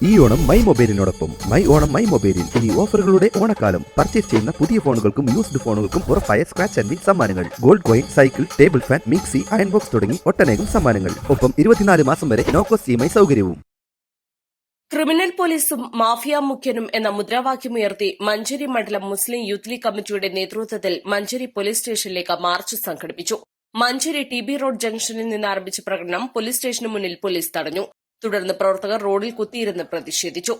ഈ ഓണം മൈ മൊബൈലിനോടൊപ്പം my Onam my മൊബൈലിൽ ഇനി ഓഫറുകളുടെ ഓണക്കാലം. പർച്ചേസ് ചെയ്യുന്ന പുതിയ ഫോണുകൾക്കും യൂസ്ഡ് ഫോണുകൾക്കും ഉറപ്പായ സ്ക്രാച്ച് ആൻഡ് വിൻ സമ്മാനങ്ങൾ, gold coin, cycle, table fan, mixie, iron box തുടങ്ങി ഒട്ടനേകം സമ്മാനങ്ങൾ. ഒപ്പം 24 മാസം വരെ നോ കോസ്റ്റ് EMI സൗകര്യവും. ക്രിമിനൽ പോലീസും മാഫിയ മുഖ്യനും എന്ന മുദ്രാവാക്യമുയർത്തി മഞ്ചേരി മണ്ഡലം മുസ്ലിം യൂത്ത് ലീഗ് കമ്മിറ്റിയുടെ നേതൃത്വത്തിൽ മഞ്ചേരി പോലീസ് സ്റ്റേഷനിലേക്ക് മാർച്ച് സംഘടിപ്പിച്ചു. മഞ്ചേരി TB റോഡ് ജംഗ്ഷനിൽ നിന്ന് ആരംഭിച്ച പ്രകടനം പോലീസ് സ്റ്റേഷന് മുന്നിൽ പോലീസ് തടഞ്ഞു. തുടർന്ന് പ്രവർത്തകർ റോഡിൽ കുത്തിയിരുന്ന് പ്രതിഷേധിച്ചു.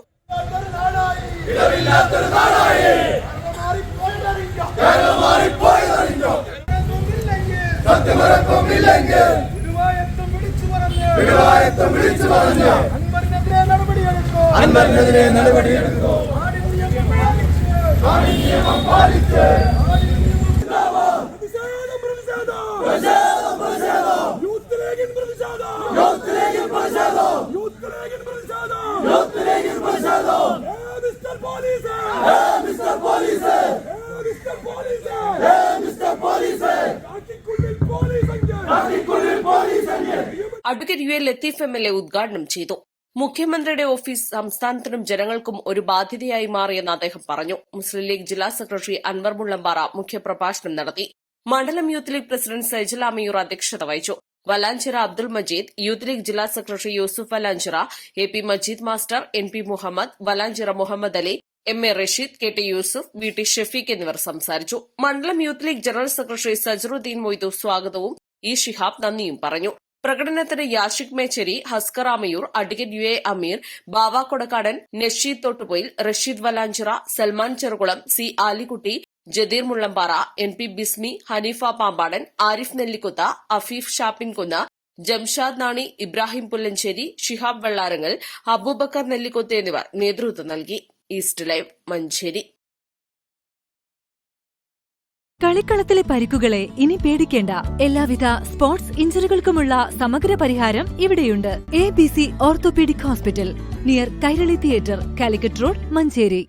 അൻവറിനെതിരെ നടപടിയെടുക്കൂ. അഡ്വക്കേറ്റ് UA ലത്തീഫ് MLA ഉദ്ഘാടനം ചെയ്തു. മുഖ്യമന്ത്രിയുടെ ഓഫീസ് സംസ്ഥാനത്തിനും ജനങ്ങൾക്കും ഒരു ബാധ്യതയായി മാറിയെന്ന് അദ്ദേഹം പറഞ്ഞു. മുസ്ലിം ലീഗ് ജില്ലാ സെക്രട്ടറി അൻവർ മുള്ളമ്പാറ മുഖ്യപ്രഭാഷണം നടത്തി. മണ്ഡലം youth league president Saijal Amayur അധ്യക്ഷത വഹിച്ചു. വലാഞ്ചിറ അബ്ദുൾ മജീദ്, യൂത്ത് ലീഗ് ജില്ലാ secretary Yusuf Valanchira, AP Majeed master, NP Muhammad, Valanchira Muhammad Ali, MA Rasheed, KT Yusuf, VT Shefeeq എന്നിവർ സംസാരിച്ചു. മണ്ഡലം youth league general secretary Sajaruddeen Moidu സ്വാഗതവും E ഷിഹാബ് നന്ദിയും പറഞ്ഞു. പ്രകടനത്തിന് Yashiq Mecheri, Haskar Amayur, advocate UA Ameer, Bava Kodakkadan, Nasheed Thottupoyil, Rasheed Valanchira, Salman Cherukulam, C Alikutty, Jadeer Mullampara, NP Bismi, Haneefa Pampadan, Arif Nellikkutha, Afeef Shappinkunnu, Jamshad Nani, Ibrahim Pullancheri, Shihab Vellarangal, Abubakar Nellikkuth എന്നിവർ നേതൃത്വം നൽകി. East Live Manjeri. കളിക്കളത്തിലെ പരിക്കുകളെ ഇനി പേടിക്കേണ്ട. എല്ലാവിധ സ്പോർട്സ് ഇഞ്ചറികൾക്കുമുള്ള സമഗ്ര പരിഹാരം ഇവിടെയുണ്ട്. ABC orthopaedic hospital, near Kairali theatre, Calicut road, Manjeri.